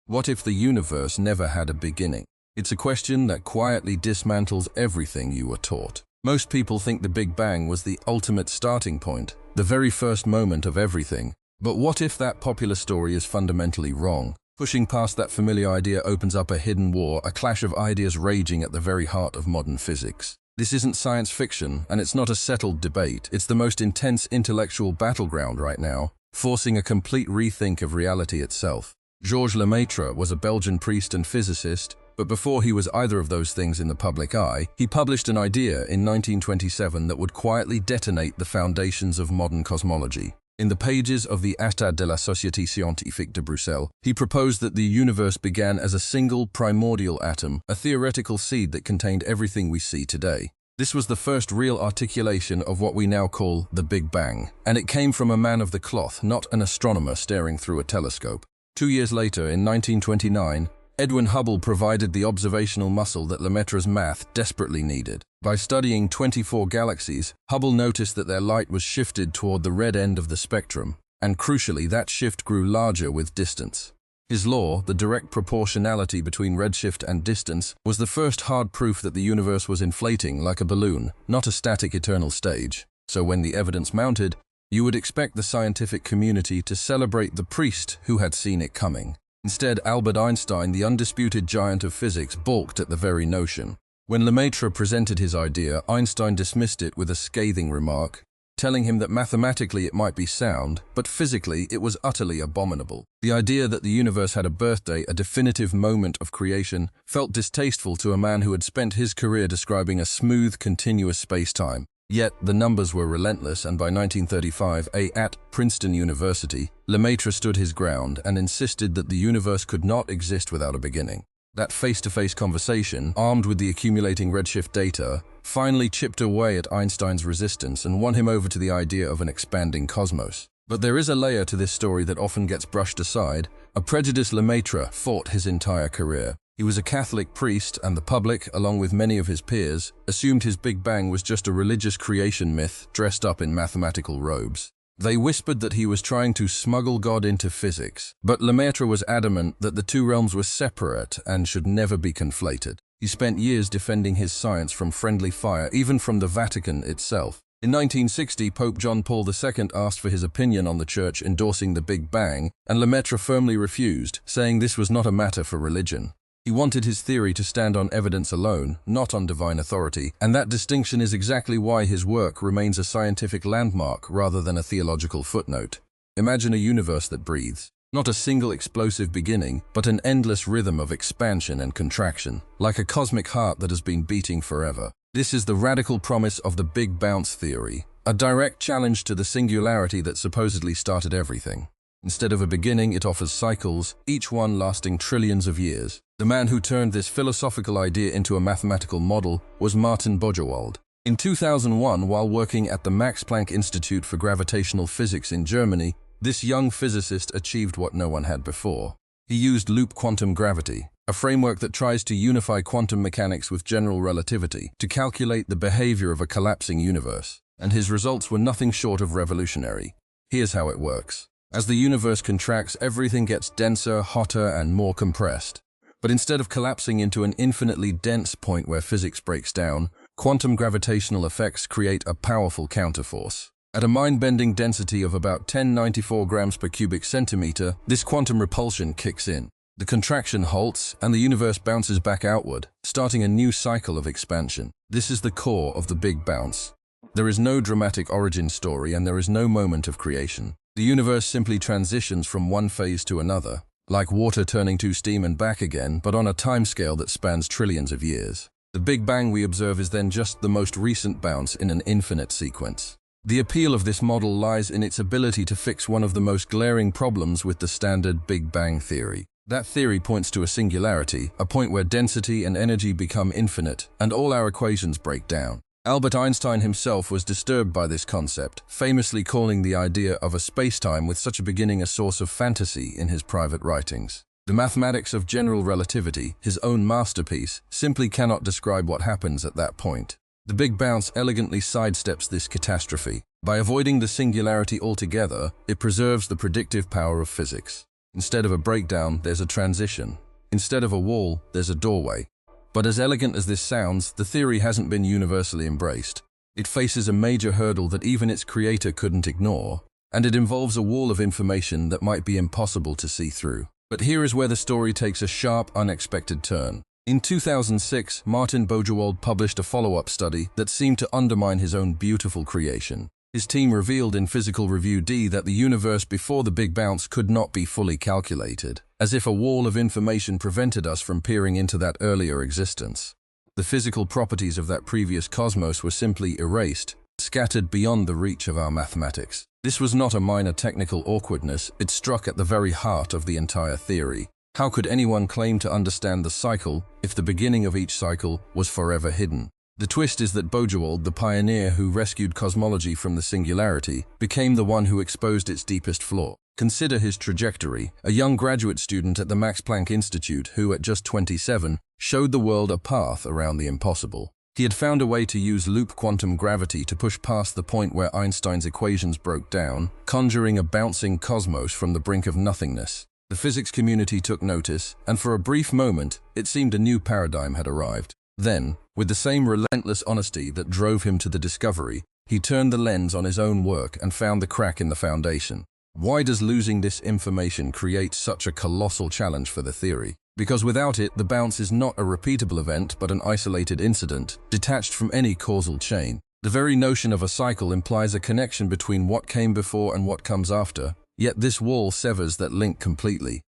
What if the universe never had a beginning? It's a question that quietly dismantles everything you were taught. Most people think the Big Bang was the ultimate starting point, the very first moment of everything. But what if that popular story is fundamentally wrong? Pushing past that familiar idea opens up a hidden war, a clash of ideas raging at the very heart of modern physics. This isn't science fiction, and it's not a settled debate. It's the most intense intellectual battleground right now, forcing a complete rethink of reality itself. Georges Lemaître was a Belgian priest and physicist, but before he was either of those things in the public eye, he published an idea in 1927 that would quietly detonate the foundations of modern cosmology. In the pages of the État de la Société Scientifique de Bruxelles, he proposed that the universe began as a single primordial atom, a theoretical seed that contained everything we see today. This was the first real articulation of what we now call the Big Bang, and it came from a man of the cloth, not an astronomer staring through a telescope. 2 years later, in 1929, Edwin Hubble provided the observational muscle that Lemaître's math desperately needed. By studying 24 galaxies, Hubble noticed that their light was shifted toward the red end of the spectrum, and crucially, that shift grew larger with distance. His law, the direct proportionality between redshift and distance, was the first hard proof that the universe was inflating like a balloon, not a static eternal stage. So when the evidence mounted, you would expect the scientific community to celebrate the priest who had seen it coming. Instead, Albert Einstein, the undisputed giant of physics, balked at the very notion. When Lemaître presented his idea, Einstein dismissed it with a scathing remark, telling him that mathematically it might be sound, but physically it was utterly abominable. The idea that the universe had a birthday, a definitive moment of creation, felt distasteful to a man who had spent his career describing a smooth, continuous space-time. Yet, the numbers were relentless, and by 1935, at Princeton University, Lemaître stood his ground and insisted that the universe could not exist without a beginning. That face-to-face conversation, armed with the accumulating redshift data, finally chipped away at Einstein's resistance and won him over to the idea of an expanding cosmos. But there is a layer to this story that often gets brushed aside. A prejudiced Lemaître fought his entire career. He was a Catholic priest, and the public, along with many of his peers, assumed his Big Bang was just a religious creation myth dressed up in mathematical robes. They whispered that he was trying to smuggle God into physics, but Lemaître was adamant that the two realms were separate and should never be conflated. He spent years defending his science from friendly fire, even from the Vatican itself. In 1960, Pope John Paul II asked for his opinion on the Church endorsing the Big Bang, and Lemaître firmly refused, saying this was not a matter for religion. He wanted his theory to stand on evidence alone, not on divine authority, and that distinction is exactly why his work remains a scientific landmark rather than a theological footnote. Imagine a universe that breathes, not a single explosive beginning, but an endless rhythm of expansion and contraction, like a cosmic heart that has been beating forever. This is the radical promise of the Big Bounce theory, a direct challenge to the singularity that supposedly started everything. Instead of a beginning, it offers cycles, each one lasting trillions of years. The man who turned this philosophical idea into a mathematical model was Martin Bojowald. In 2001, while working at the Max Planck Institute for Gravitational Physics in Germany, this young physicist achieved what no one had before. He used loop quantum gravity, a framework that tries to unify quantum mechanics with general relativity to calculate the behavior of a collapsing universe. And his results were nothing short of revolutionary. Here's how it works. As the universe contracts, everything gets denser, hotter, and more compressed. But instead of collapsing into an infinitely dense point where physics breaks down, quantum gravitational effects create a powerful counterforce. At a mind-bending density of about 1094 grams per cubic centimeter, this quantum repulsion kicks in. The contraction halts, and the universe bounces back outward, starting a new cycle of expansion. This is the core of the Big Bounce. There is no dramatic origin story, and there is no moment of creation. The universe simply transitions from one phase to another, like water turning to steam and back again, but on a timescale that spans trillions of years. The Big Bang we observe is then just the most recent bounce in an infinite sequence. The appeal of this model lies in its ability to fix one of the most glaring problems with the standard Big Bang theory. That theory points to a singularity, a point where density and energy become infinite, and all our equations break down. Albert Einstein himself was disturbed by this concept, famously calling the idea of a spacetime with such a beginning a source of fantasy in his private writings. The mathematics of general relativity, his own masterpiece, simply cannot describe what happens at that point. The Big Bounce elegantly sidesteps this catastrophe. By avoiding the singularity altogether, it preserves the predictive power of physics. Instead of a breakdown, there's a transition. Instead of a wall, there's a doorway. But as elegant as this sounds, the theory hasn't been universally embraced. It faces a major hurdle that even its creator couldn't ignore, and it involves a wall of information that might be impossible to see through. But here is where the story takes a sharp, unexpected turn. In 2006, Martin Bojowald published a follow-up study that seemed to undermine his own beautiful creation. His team revealed in Physical Review D that the universe before the Big Bounce could not be fully calculated, as if a wall of information prevented us from peering into that earlier existence. The physical properties of that previous cosmos were simply erased, scattered beyond the reach of our mathematics. This was not a minor technical awkwardness, it struck at the very heart of the entire theory. How could anyone claim to understand the cycle if the beginning of each cycle was forever hidden? The twist is that Bojowald, the pioneer who rescued cosmology from the singularity, became the one who exposed its deepest flaw. Consider his trajectory, a young graduate student at the Max Planck Institute who, at just 27, showed the world a path around the impossible. He had found a way to use loop quantum gravity to push past the point where Einstein's equations broke down, conjuring a bouncing cosmos from the brink of nothingness. The physics community took notice, and for a brief moment, it seemed a new paradigm had arrived. Then, with the same relentless honesty that drove him to the discovery, he turned the lens on his own work and found the crack in the foundation. Why does losing this information create such a colossal challenge for the theory? Because without it, the bounce is not a repeatable event but an isolated incident, detached from any causal chain. The very notion of a cycle implies a connection between what came before and what comes after, yet this wall severs that link completely.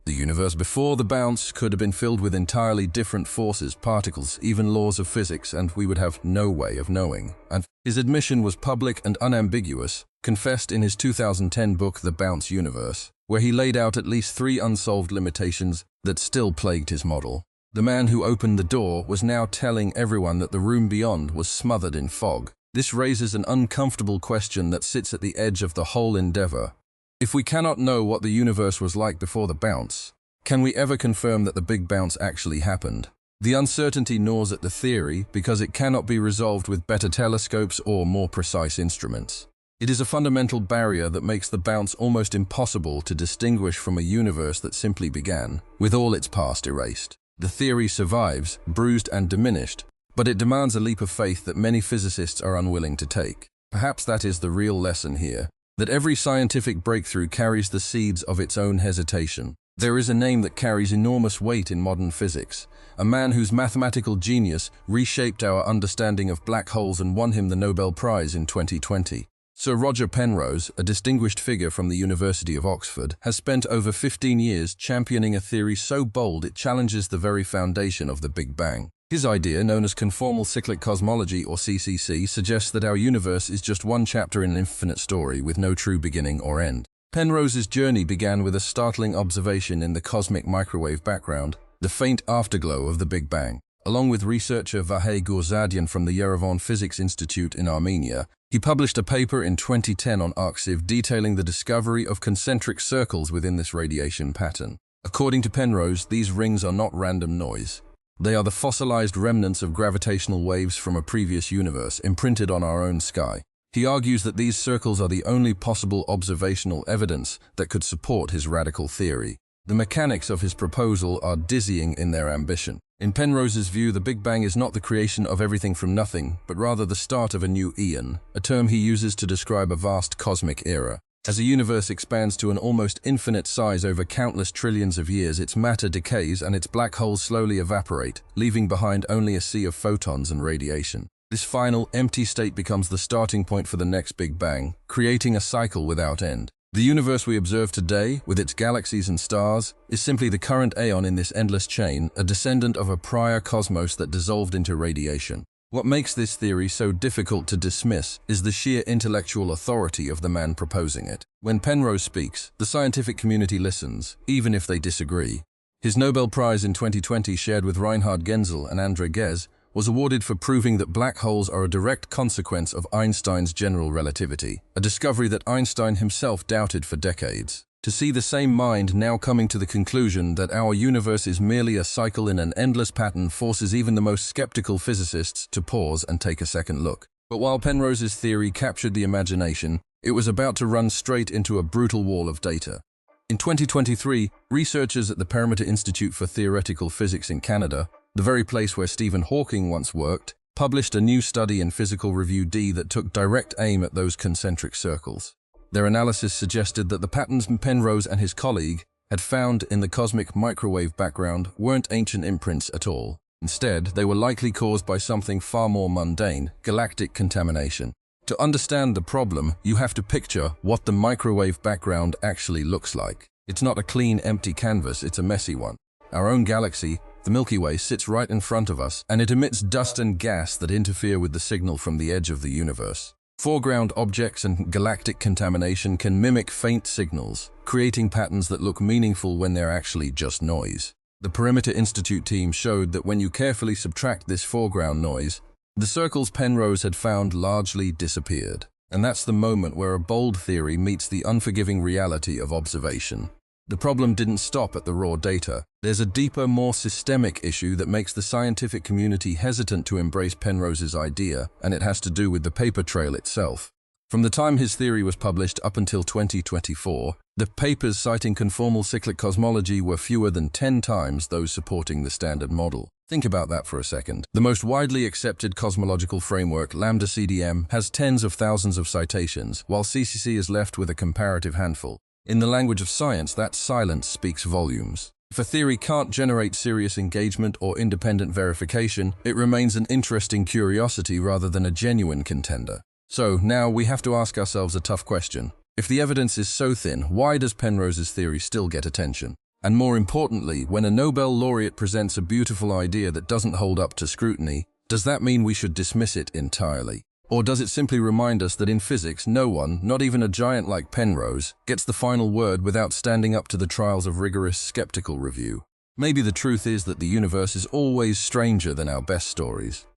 The universe before the bounce could have been filled with entirely different forces, particles, even laws of physics, and we would have no way of knowing. And his admission was public and unambiguous, confessed in his 2010 book The Bounce Universe, where he laid out at least 3 unsolved limitations that still plagued his model. The man who opened the door was now telling everyone that the room beyond was smothered in fog. This raises an uncomfortable question that sits at the edge of the whole endeavor. If we cannot know what the universe was like before the bounce, can we ever confirm that the Big Bounce actually happened? The uncertainty gnaws at the theory because it cannot be resolved with better telescopes or more precise instruments. It is a fundamental barrier that makes the bounce almost impossible to distinguish from a universe that simply began, with all its past erased. The theory survives, bruised and diminished, but it demands a leap of faith that many physicists are unwilling to take. Perhaps that is the real lesson here. That every scientific breakthrough carries the seeds of its own hesitation. There is a name that carries enormous weight in modern physics, a man whose mathematical genius reshaped our understanding of black holes and won him the Nobel Prize in 2020. Sir Roger Penrose, a distinguished figure from the University of Oxford, has spent over 15 years championing a theory so bold it challenges the very foundation of the Big Bang. His idea, known as Conformal Cyclic Cosmology, or CCC, suggests that our universe is just one chapter in an infinite story with no true beginning or end. Penrose's journey began with a startling observation in the cosmic microwave background, the faint afterglow of the Big Bang. Along with researcher Vahey Gourzadyan from the Yerevan Physics Institute in Armenia, he published a paper in 2010 on ArXiv detailing the discovery of concentric circles within this radiation pattern. According to Penrose, these rings are not random noise. They are the fossilized remnants of gravitational waves from a previous universe imprinted on our own sky. He argues that these circles are the only possible observational evidence that could support his radical theory. The mechanics of his proposal are dizzying in their ambition. In Penrose's view, the Big Bang is not the creation of everything from nothing, but rather the start of a new eon, a term he uses to describe a vast cosmic era. As a universe expands to an almost infinite size over countless trillions of years, its matter decays and its black holes slowly evaporate, leaving behind only a sea of photons and radiation. This final, empty state becomes the starting point for the next Big Bang, creating a cycle without end. The universe we observe today, with its galaxies and stars, is simply the current aeon in this endless chain, a descendant of a prior cosmos that dissolved into radiation. What makes this theory so difficult to dismiss is the sheer intellectual authority of the man proposing it. When Penrose speaks, the scientific community listens, even if they disagree. His Nobel Prize in 2020, shared with Reinhard Genzel and André Ghez, was awarded for proving that black holes are a direct consequence of Einstein's general relativity, a discovery that Einstein himself doubted for decades. To see the same mind now coming to the conclusion that our universe is merely a cycle in an endless pattern forces even the most skeptical physicists to pause and take a second look. But while Penrose's theory captured the imagination, it was about to run straight into a brutal wall of data. In 2023, researchers at the Perimeter Institute for Theoretical Physics in Canada, the very place where Stephen Hawking once worked, published a new study in Physical Review D that took direct aim at those concentric circles. Their analysis suggested that the patterns Penrose and his colleague had found in the cosmic microwave background weren't ancient imprints at all. Instead, they were likely caused by something far more mundane, galactic contamination. To understand the problem, you have to picture what the microwave background actually looks like. It's not a clean, empty canvas, it's a messy one. Our own galaxy, the Milky Way, sits right in front of us, and it emits dust and gas that interfere with the signal from the edge of the universe. Foreground objects and galactic contamination can mimic faint signals, creating patterns that look meaningful when they're actually just noise. The Perimeter Institute team showed that when you carefully subtract this foreground noise, the circles Penrose had found largely disappeared. And that's the moment where a bold theory meets the unforgiving reality of observation. The problem didn't stop at the raw data. There's a deeper, more systemic issue that makes the scientific community hesitant to embrace Penrose's idea, and it has to do with the paper trail itself. From the time his theory was published up until 2024, the papers citing conformal cyclic cosmology were fewer than 10 times those supporting the standard model. Think about that for a second. The most widely accepted cosmological framework, Lambda CDM, has tens of thousands of citations, while CCC is left with a comparative handful. In the language of science, that silence speaks volumes. If a theory can't generate serious engagement or independent verification, it remains an interesting curiosity rather than a genuine contender. So now we have to ask ourselves a tough question. If the evidence is so thin, why does Penrose's theory still get attention? And more importantly, when a Nobel laureate presents a beautiful idea that doesn't hold up to scrutiny, does that mean we should dismiss it entirely? Or does it simply remind us that in physics, no one, not even a giant like Penrose, gets the final word without standing up to the trials of rigorous skeptical review? Maybe the truth is that the universe is always stranger than our best stories.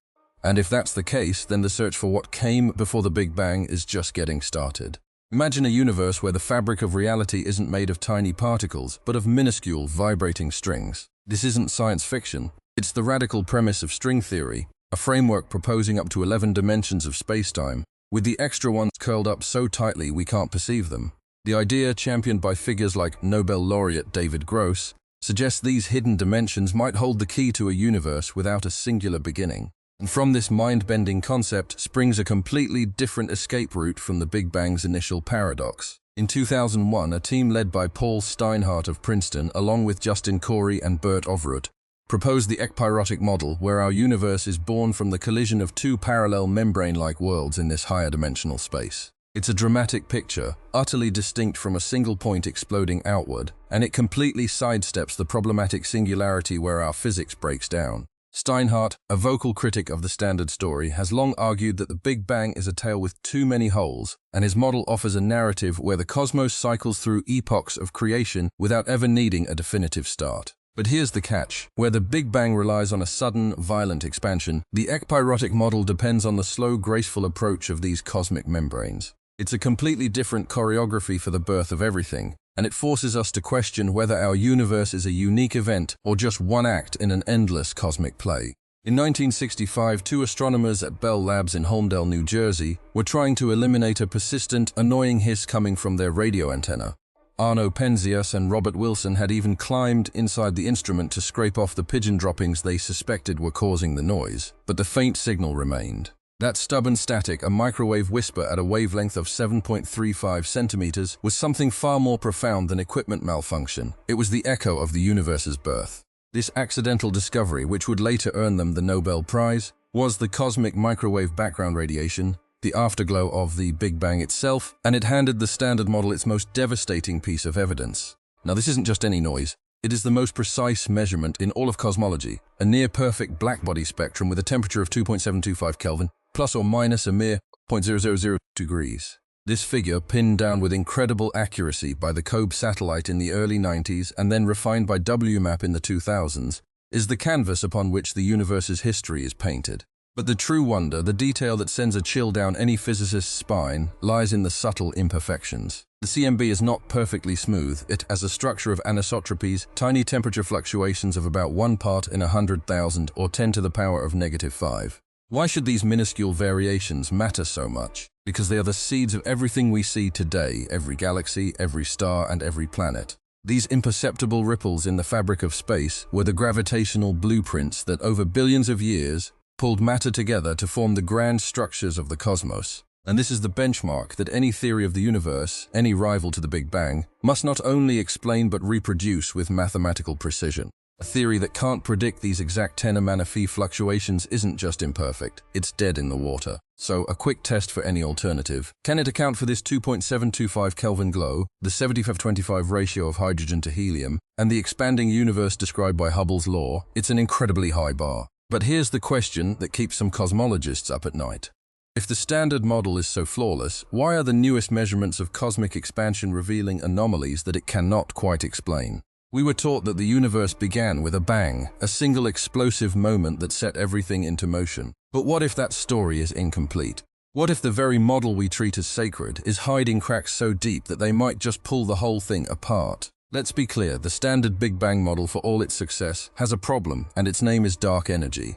And if that's the case, then the search for what came before the Big Bang is just getting started. Imagine a universe where the fabric of reality isn't made of tiny particles, but of minuscule, vibrating strings. This isn't science fiction. It's the radical premise of string theory, a framework proposing up to 11 dimensions of spacetime, with the extra ones curled up so tightly we can't perceive them. The idea, championed by figures like Nobel laureate David Gross, suggests these hidden dimensions might hold the key to a universe without a singular beginning. And from this mind-bending concept springs a completely different escape route from the Big Bang's initial paradox. In 2001, a team led by Paul Steinhardt of Princeton, along with Justin Corey and Bert Ovruth, proposed the ekpyrotic model, where our universe is born from the collision of two parallel membrane-like worlds in this higher dimensional space. It's a dramatic picture, utterly distinct from a single point exploding outward, and it completely sidesteps the problematic singularity where our physics breaks down. Steinhardt, a vocal critic of the standard story, has long argued that the Big Bang is a tale with too many holes, and his model offers a narrative where the cosmos cycles through epochs of creation without ever needing a definitive start. But here's the catch. Where the Big Bang relies on a sudden, violent expansion, the ekpyrotic model depends on the slow, graceful approach of these cosmic membranes. It's a completely different choreography for the birth of everything, and it forces us to question whether our universe is a unique event or just one act in an endless cosmic play. In 1965, two astronomers at Bell Labs in Holmdel, New Jersey, were trying to eliminate a persistent, annoying hiss coming from their radio antenna. Arno Penzias and Robert Wilson had even climbed inside the instrument to scrape off the pigeon droppings they suspected were causing the noise, but the faint signal remained. That stubborn static, a microwave whisper at a wavelength of 7.35 centimeters, was something far more profound than equipment malfunction. It was the echo of the universe's birth. This accidental discovery, which would later earn them the Nobel Prize, was the cosmic microwave background radiation, the afterglow of the Big Bang itself, and it handed the standard model its most devastating piece of evidence. Now, this isn't just any noise. It is the most precise measurement in all of cosmology, a near-perfect blackbody spectrum with a temperature of 2.725 Kelvin, plus or minus a mere 0.000 degrees. This figure, pinned down with incredible accuracy by the COBE satellite in the early 90s and then refined by WMAP in the 2000s, is the canvas upon which the universe's history is painted. But the true wonder, the detail that sends a chill down any physicist's spine, lies in the subtle imperfections. The CMB is not perfectly smooth. It has a structure of anisotropies, tiny temperature fluctuations of about 1 part in 100,000 or 10 to the power of -5. Why should these minuscule variations matter so much? Because they are the seeds of everything we see today, every galaxy, every star, and every planet. These imperceptible ripples in the fabric of space were the gravitational blueprints that over billions of years pulled matter together to form the grand structures of the cosmos. And this is the benchmark that any theory of the universe, any rival to the Big Bang, must not only explain but reproduce with mathematical precision. A theory that can't predict these exact tenor-mana-phi fluctuations isn't just imperfect, it's dead in the water. So, a quick test for any alternative. Can it account for this 2.725 Kelvin glow, the 75-25 ratio of hydrogen to helium, and the expanding universe described by Hubble's law? It's an incredibly high bar. But here's the question that keeps some cosmologists up at night. If the standard model is so flawless, why are the newest measurements of cosmic expansion revealing anomalies that it cannot quite explain? We were taught that the universe began with a bang, a single explosive moment that set everything into motion. But what if that story is incomplete? What if the very model we treat as sacred is hiding cracks so deep that they might just pull the whole thing apart? Let's be clear, the standard Big Bang model, for all its success, has a problem, and its name is dark energy.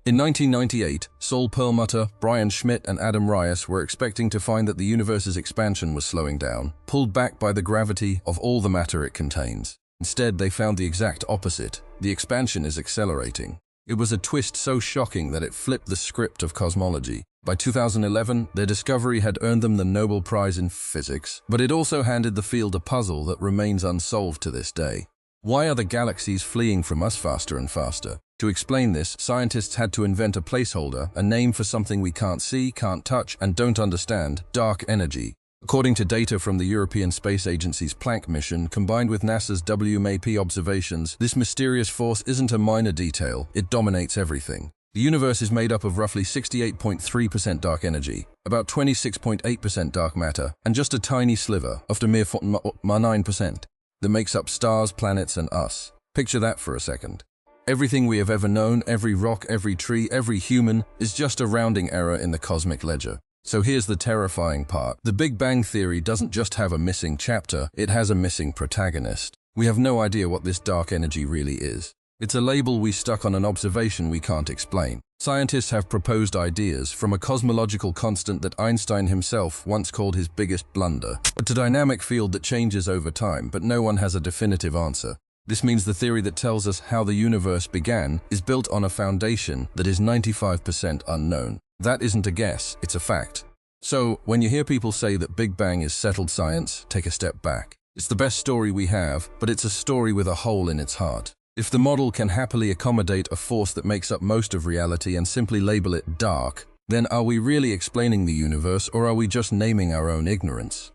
In 1998, Saul Perlmutter, Brian Schmidt, and Adam Riess were expecting to find that the universe's expansion was slowing down, pulled back by the gravity of all the matter it contains. Instead, they found the exact opposite. The expansion is accelerating. It was a twist so shocking that it flipped the script of cosmology. By 2011, their discovery had earned them the Nobel Prize in Physics, but it also handed the field a puzzle that remains unsolved to this day. Why are the galaxies fleeing from us faster and faster? To explain this, scientists had to invent a placeholder, a name for something we can't see, can't touch, and don't understand: dark energy. According to data from the European Space Agency's Planck mission, combined with NASA's WMAP observations, this mysterious force isn't a minor detail, it dominates everything. The universe is made up of roughly 68.3% dark energy, about 26.8% dark matter, and just a tiny sliver, often mere 9%, that makes up stars, planets, and us. Picture that for a second. Everything we have ever known, every rock, every tree, every human, is just a rounding error in the cosmic ledger. So here's the terrifying part. The Big Bang Theory doesn't just have a missing chapter, it has a missing protagonist. We have no idea what this dark energy really is. It's a label we stuck on an observation we can't explain. Scientists have proposed ideas, from a cosmological constant that Einstein himself once called his biggest blunder, to a dynamic field that changes over time, but no one has a definitive answer. This means the theory that tells us how the universe began is built on a foundation that is 95% unknown. That isn't a guess, it's a fact. So, when you hear people say that Big Bang is settled science, take a step back. It's the best story we have, but it's a story with a hole in its heart. If the model can happily accommodate a force that makes up most of reality and simply label it dark, then are we really explaining the universe, or are we just naming our own ignorance?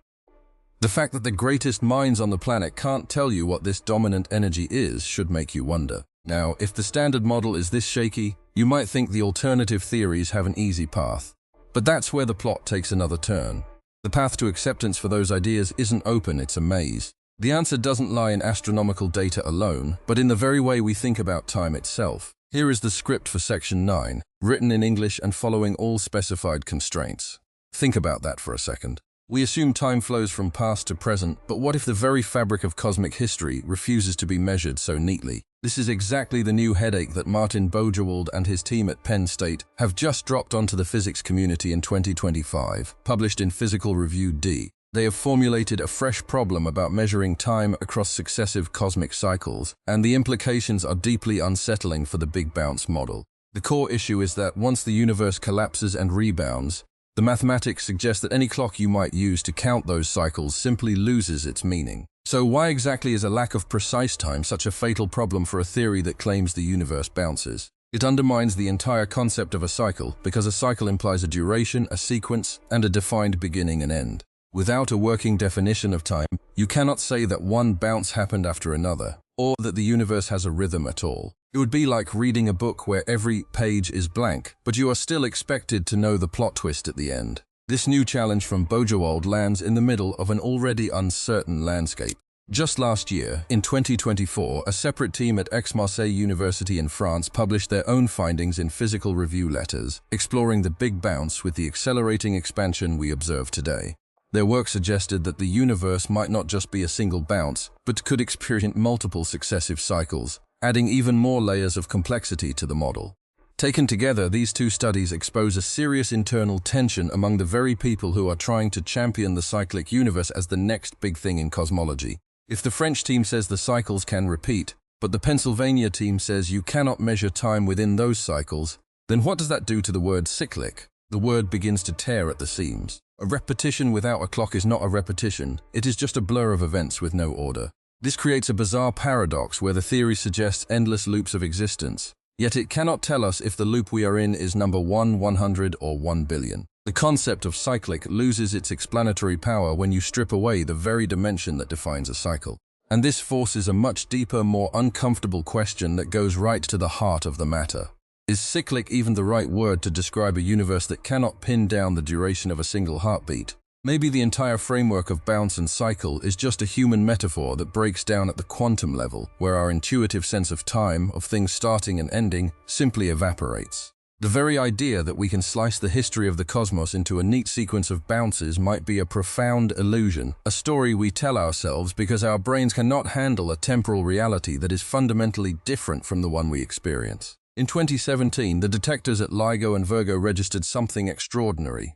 The fact that the greatest minds on the planet can't tell you what this dominant energy is should make you wonder. Now, if the standard model is this shaky, you might think the alternative theories have an easy path. But that's where the plot takes another turn. The path to acceptance for those ideas isn't open, it's a maze. The answer doesn't lie in astronomical data alone, but in the very way we think about time itself. Here is the script for Section 9, written in English and following all specified constraints. Think about that for a second. We assume time flows from past to present, but what if the very fabric of cosmic history refuses to be measured so neatly? This is exactly the new headache that Martin Bojowald and his team at Penn State have just dropped onto the physics community in 2025, published in Physical Review D. They have formulated a fresh problem about measuring time across successive cosmic cycles, and the implications are deeply unsettling for the Big Bounce model. The core issue is that once the universe collapses and rebounds, the mathematics suggest that any clock you might use to count those cycles simply loses its meaning. So why exactly is a lack of precise time such a fatal problem for a theory that claims the universe bounces? It undermines the entire concept of a cycle, because a cycle implies a duration, a sequence, and a defined beginning and end. Without a working definition of time, you cannot say that one bounce happened after another, or that the universe has a rhythm at all. It would be like reading a book where every page is blank, but you are still expected to know the plot twist at the end. This new challenge from Bojowald lands in the middle of an already uncertain landscape. Just last year, in 2024, a separate team at Aix-Marseille University in France published their own findings in Physical Review Letters, exploring the Big Bounce with the accelerating expansion we observe today. Their work suggested that the universe might not just be a single bounce, but could experience multiple successive cycles, adding even more layers of complexity to the model. Taken together, these two studies expose a serious internal tension among the very people who are trying to champion the cyclic universe as the next big thing in cosmology. If the French team says the cycles can repeat, but the Pennsylvania team says you cannot measure time within those cycles, then what does that do to the word cyclic? The word begins to tear at the seams. A repetition without a clock is not a repetition, it is just a blur of events with no order. This creates a bizarre paradox where the theory suggests endless loops of existence, yet it cannot tell us if the loop we are in is number 1, 100, or 1 billion. The concept of cyclic loses its explanatory power when you strip away the very dimension that defines a cycle. And this forces a much deeper, more uncomfortable question that goes right to the heart of the matter. Is cyclic even the right word to describe a universe that cannot pin down the duration of a single heartbeat? Maybe the entire framework of bounce and cycle is just a human metaphor that breaks down at the quantum level, where our intuitive sense of time, of things starting and ending, simply evaporates. The very idea that we can slice the history of the cosmos into a neat sequence of bounces might be a profound illusion, a story we tell ourselves because our brains cannot handle a temporal reality that is fundamentally different from the one we experience. In 2017, the detectors at LIGO and Virgo registered something extraordinary.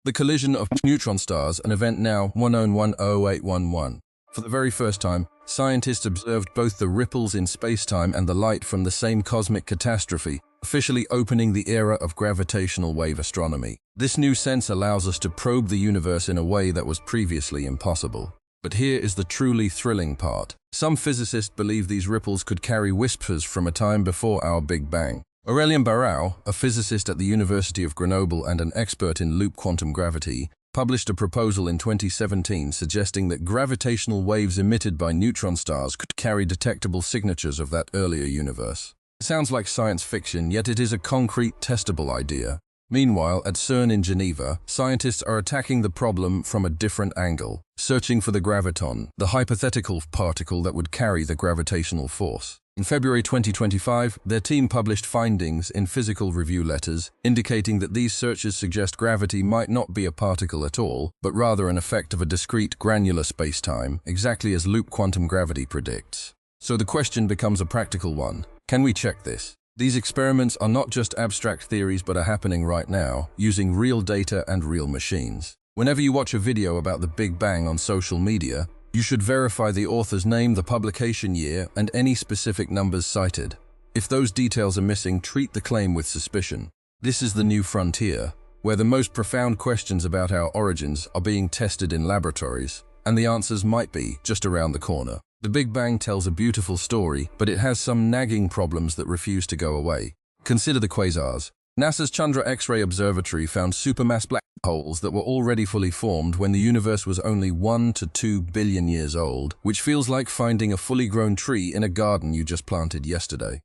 The collision of neutron stars, an event now 10100811. For the very first time, scientists observed both the ripples in space-time and the light from the same cosmic catastrophe, officially opening the era of gravitational wave astronomy. This new sense allows us to probe the universe in a way that was previously impossible. But here is the truly thrilling part. Some physicists believe these ripples could carry whispers from a time before our Big Bang. Aurélien Barrau, a physicist at the University of Grenoble and an expert in loop quantum gravity, published a proposal in 2017 suggesting that gravitational waves emitted by neutron stars could carry detectable signatures of that earlier universe. It sounds like science fiction, yet it is a concrete, testable idea. Meanwhile, at CERN in Geneva, scientists are attacking the problem from a different angle, searching for the graviton, the hypothetical particle that would carry the gravitational force. In February 2025, their team published findings in Physical Review Letters, indicating that these searches suggest gravity might not be a particle at all, but rather an effect of a discrete granular spacetime, exactly as loop quantum gravity predicts. So the question becomes a practical one. Can we check this? These experiments are not just abstract theories but are happening right now, using real data and real machines. Whenever you watch a video about the Big Bang on social media, you should verify the author's name, the publication year, and any specific numbers cited. If those details are missing, treat the claim with suspicion. This is the new frontier, where the most profound questions about our origins are being tested in laboratories, and the answers might be just around the corner. The Big Bang tells a beautiful story, but it has some nagging problems that refuse to go away. Consider the quasars. NASA's Chandra X-ray Observatory found supermass black holes that were already fully formed when the universe was only 1 to 2 billion years old, which feels like finding a fully grown tree in a garden you just planted yesterday.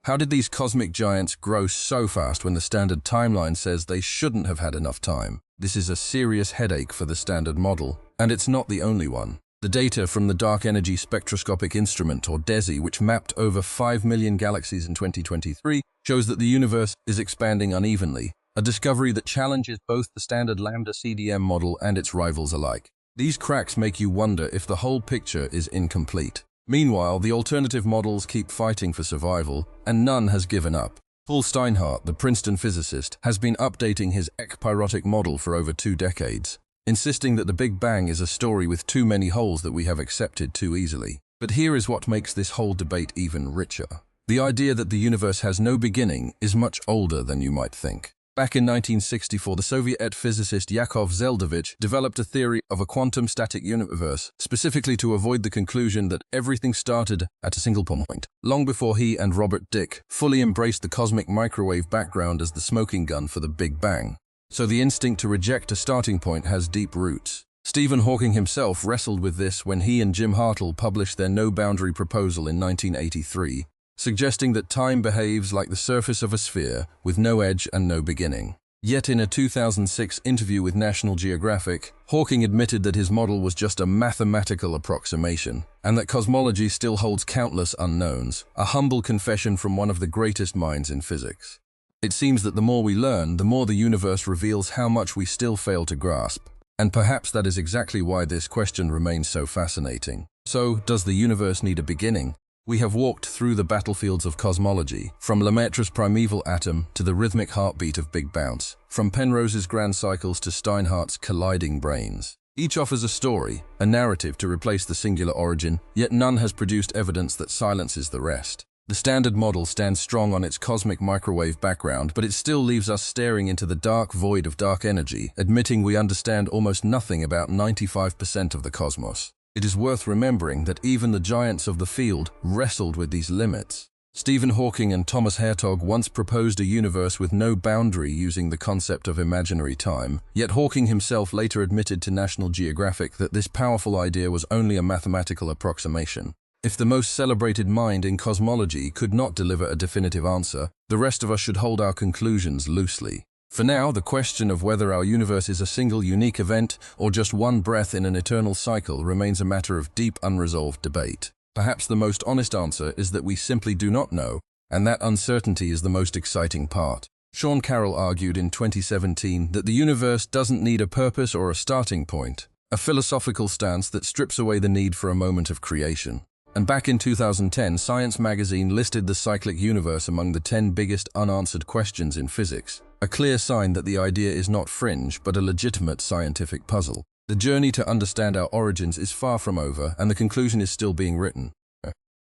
How did these cosmic giants grow so fast when the standard timeline says they shouldn't have had enough time? This is a serious headache for the standard model, and it's not the only one. The data from the Dark Energy Spectroscopic Instrument, or DESI, which mapped over 5 million galaxies in 2023, shows that the universe is expanding unevenly, a discovery that challenges both the standard lambda CDM model and its rivals alike. These cracks make you wonder if the whole picture is incomplete. Meanwhile, the alternative models keep fighting for survival, and none has given up. Paul Steinhardt, the Princeton physicist, has been updating his ekpyrotic model for over 2 decades, insisting that the Big Bang is a story with too many holes that we have accepted too easily. But here is what makes this whole debate even richer. The idea that the universe has no beginning is much older than you might think. Back in 1964, the Soviet physicist Yakov Zeldovich developed a theory of a quantum static universe, specifically to avoid the conclusion that everything started at a single point, long before he and Robert Dicke fully embraced the cosmic microwave background as the smoking gun for the Big Bang. So the instinct to reject a starting point has deep roots. Stephen Hawking himself wrestled with this when he and Jim Hartle published their no-boundary proposal in 1983, suggesting that time behaves like the surface of a sphere, with no edge and no beginning. Yet in a 2006 interview with National Geographic, Hawking admitted that his model was just a mathematical approximation, and that cosmology still holds countless unknowns, a humble confession from one of the greatest minds in physics. It seems that the more we learn, the more the universe reveals how much we still fail to grasp. And perhaps that is exactly why this question remains so fascinating. So, does the universe need a beginning? We have walked through the battlefields of cosmology, from Lemaître's primeval atom to the rhythmic heartbeat of Big Bounce, from Penrose's grand cycles to Steinhardt's colliding brains. Each offers a story, a narrative to replace the singular origin, yet none has produced evidence that silences the rest. The standard model stands strong on its cosmic microwave background, but it still leaves us staring into the dark void of dark energy, admitting we understand almost nothing about 95% of the cosmos. It is worth remembering that even the giants of the field wrestled with these limits. Stephen Hawking and Thomas Hertog once proposed a universe with no boundary using the concept of imaginary time, yet Hawking himself later admitted to National Geographic that this powerful idea was only a mathematical approximation. If the most celebrated mind in cosmology could not deliver a definitive answer, the rest of us should hold our conclusions loosely. For now, the question of whether our universe is a single unique event or just one breath in an eternal cycle remains a matter of deep unresolved debate. Perhaps the most honest answer is that we simply do not know, and that uncertainty is the most exciting part. Sean Carroll argued in 2017 that the universe doesn't need a purpose or a starting point, a philosophical stance that strips away the need for a moment of creation. And back in 2010, Science magazine listed the cyclic universe among the 10 biggest unanswered questions in physics, a clear sign that the idea is not fringe but a legitimate scientific puzzle. The journey to understand our origins is far from over, and the conclusion is still being written.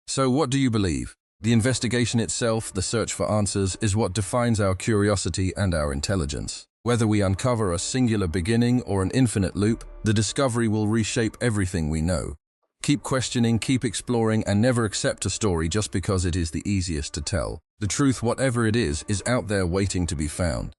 So what do you believe? The investigation itself, the search for answers, is what defines our curiosity and our intelligence. Whether we uncover a singular beginning or an infinite loop, the discovery will reshape everything we know. Keep questioning, keep exploring, and never accept a story just because it is the easiest to tell. The truth, whatever it is out there waiting to be found.